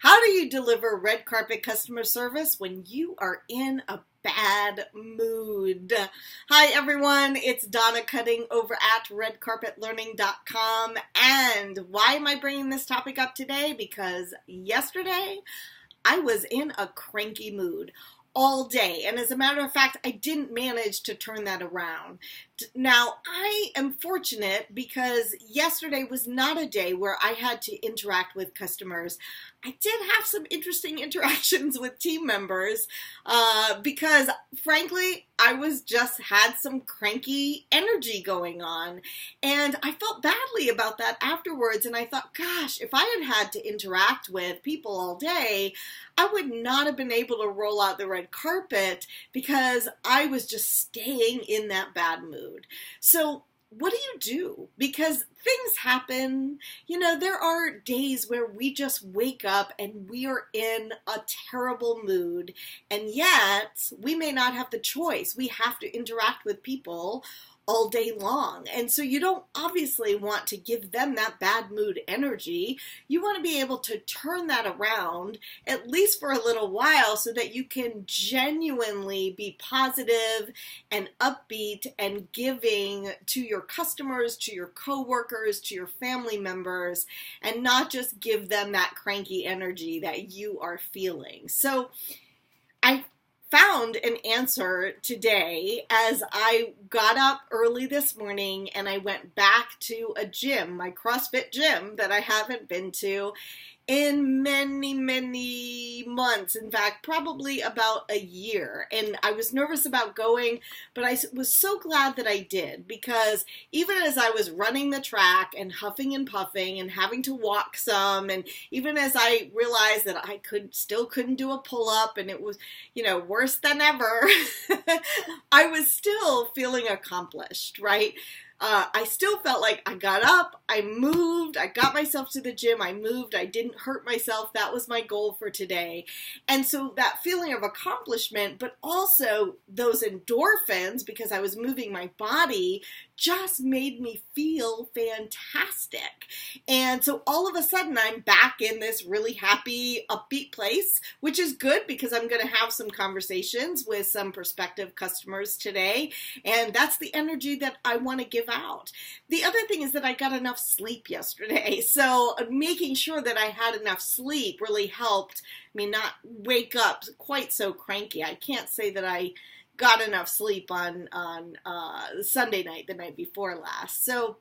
How do you deliver red carpet customer service when you are in a bad mood? Hi everyone, it's Donna Cutting over at redcarpetlearning.com. And why am I bringing this topic up today? Because yesterday I was in a cranky mood all day. And as a matter of fact, I didn't manage to turn that around. Now, I am fortunate because yesterday was not a day where I had to interact with customers. I did have some interesting interactions with team members because, frankly, I had some cranky energy going on. And I felt badly about that afterwards. And I thought, gosh, if I had to interact with people all day, I would not have been able to roll out the red carpet because I was just staying in that bad mood. So what do? Because things happen. You know, there are days where we just wake up and we are in a terrible mood, and yet we may not have the choice. We have to interact with people all day long. And so you don't obviously want to give them that bad mood energy. You want to be able to turn that around, at least for a little while, so that you can genuinely be positive and upbeat and giving to your customers, to your coworkers, to your family members, and not just give them that cranky energy that you are feeling. So I found an answer today as I got up early this morning and I went back to a gym, my CrossFit gym that I haven't been to in many months. In fact, probably about a year. And I was nervous about going, but I was so glad that I did, because even as I was running the track and huffing and puffing and having to walk some, and even as I realized that I still couldn't do a pull-up and it was, worse than ever, I was still feeling accomplished, right? I still felt like I got up, I moved, I got myself to the gym, I moved, I didn't hurt myself. That was my goal for today. And so that feeling of accomplishment, but also those endorphins, because I was moving my body, just made me feel fantastic. And so all of a sudden I'm back in this really happy, upbeat place, which is good because I'm going to have some conversations with some prospective customers today. And that's the energy that I want to give out. The other thing is that I got enough sleep yesterday. So making sure that I had enough sleep really helped me not wake up quite so cranky. I can't say that I got enough sleep on Sunday night, the night before last. So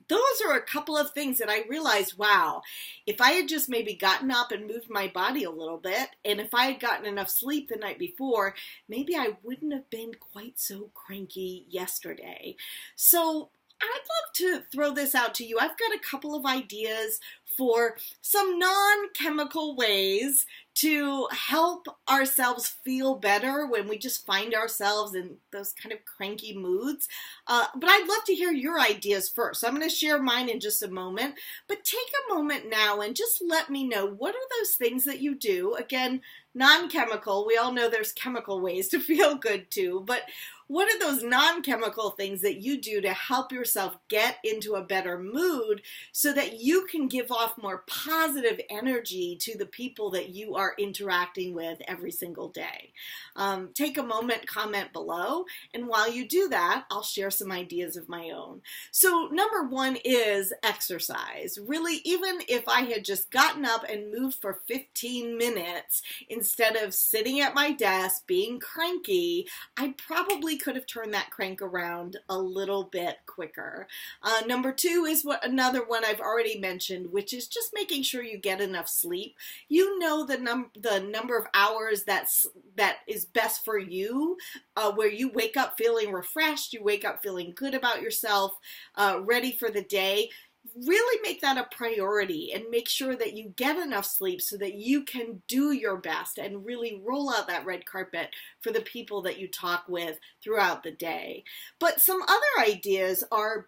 those are a couple of things that I realized, wow, if I had just maybe gotten up and moved my body a little bit, and if I had gotten enough sleep the night before, maybe I wouldn't have been quite so cranky yesterday. So I'd love to throw this out to you. I've got a couple of ideas for some non-chemical ways to help ourselves feel better when we just find ourselves in those kind of cranky moods. But I'd love to hear your ideas first. So I'm going to share mine in just a moment. But take a moment now and just let me know, what are those things that you do? Again, non-chemical. We all know there's chemical ways to feel good too. But what are those non-chemical things that you do to help yourself get into a better mood so that you can give off more positive energy to the people that you are interacting with every single day? Take a moment, comment below, and while you do that, I'll share some ideas of my own. So number one is exercise. Really, even if I had just gotten up and moved for 15 minutes instead of sitting at my desk being cranky, I probably could have turned that crank around a little bit quicker. Number two is another one I've already mentioned, which is just making sure you get enough sleep. You know the number of hours that is best for you, where you wake up feeling refreshed, you wake up feeling good about yourself, ready for the day. Really make that a priority and make sure that you get enough sleep so that you can do your best and really roll out that red carpet for the people that you talk with throughout the day. But some other ideas are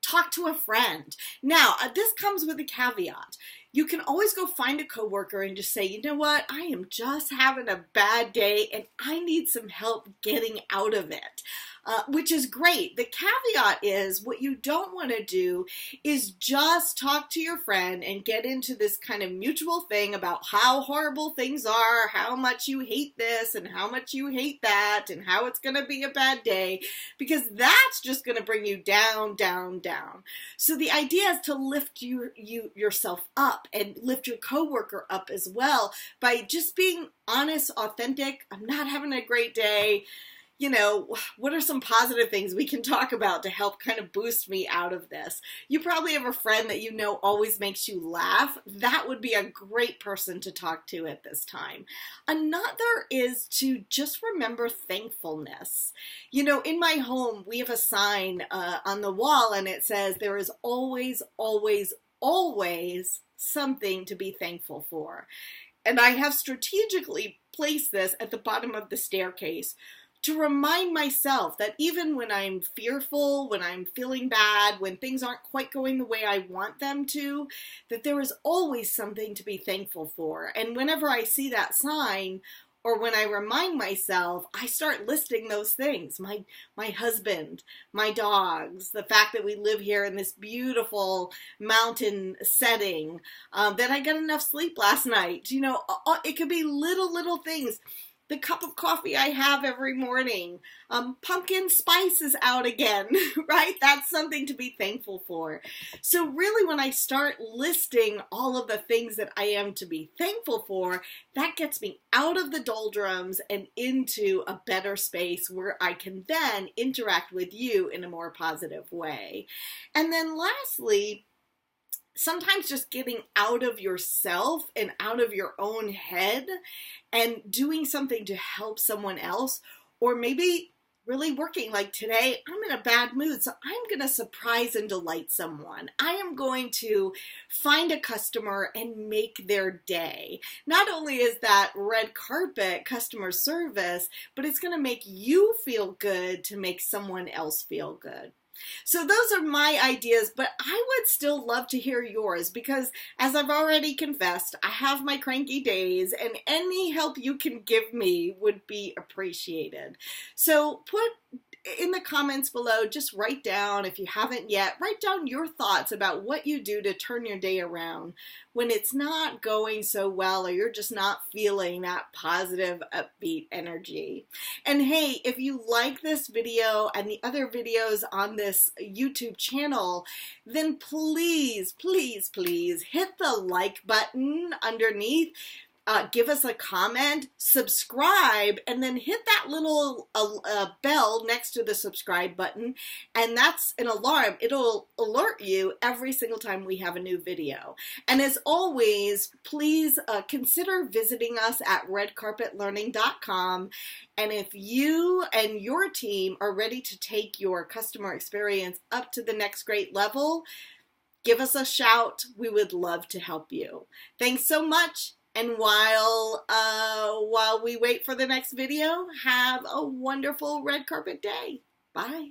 talk to a friend. Now, this comes with a caveat. You can always go find a coworker and just say, you know what, I am just having a bad day and I need some help getting out of it. which is great. The caveat is what you don't want to do is just talk to your friend and get into this kind of mutual thing about how horrible things are, how much you hate this and how much you hate that and how it's going to be a bad day, because that's just going to bring you down, down, down. So the idea is to lift yourself up and lift your coworker up as well by just being honest, authentic. I'm not having a great day. You know, what are some positive things we can talk about to help kind of boost me out of this? You probably have a friend that you know always makes you laugh. That would be a great person to talk to at this time. Another is to just remember thankfulness. You know, in my home, we have a sign on the wall and it says, there is always, always, always something to be thankful for. And I have strategically placed this at the bottom of the staircase to remind myself that even when I'm fearful, when I'm feeling bad, when things aren't quite going the way I want them to, that there is always something to be thankful for. And whenever I see that sign, or when I remind myself, I start listing those things. My husband, my dogs, the fact that we live here in this beautiful mountain setting, that I got enough sleep last night. You know, it could be little things. The cup of coffee I have every morning, pumpkin spice is out again, right? That's something to be thankful for. So really when I start listing all of the things that I am to be thankful for, that gets me out of the doldrums and into a better space where I can then interact with you in a more positive way. And then lastly, sometimes just getting out of yourself and out of your own head and doing something to help someone else, or maybe really working. Like today, I'm in a bad mood, so I'm going to surprise and delight someone. I am going to find a customer and make their day. Not only is that red carpet customer service, but it's going to make you feel good to make someone else feel good. So those are my ideas, but I would still love to hear yours because, as I've already confessed, I have my cranky days and any help you can give me would be appreciated. So put in the comments below, just write down, if you haven't yet, write down your thoughts about what you do to turn your day around when it's not going so well or you're just not feeling that positive, upbeat energy. And hey, if you like this video and the other videos on this YouTube channel, then please, please, please hit the like button underneath. Give us a comment, subscribe, and then hit that little bell next to the subscribe button, and that's an alarm. It'll alert you every single time we have a new video. And as always, please consider visiting us at redcarpetlearning.com. And if you and your team are ready to take your customer experience up to the next great level, give us a shout. We would love to help you. Thanks so much. And while we wait for the next video, have a wonderful red carpet day. Bye.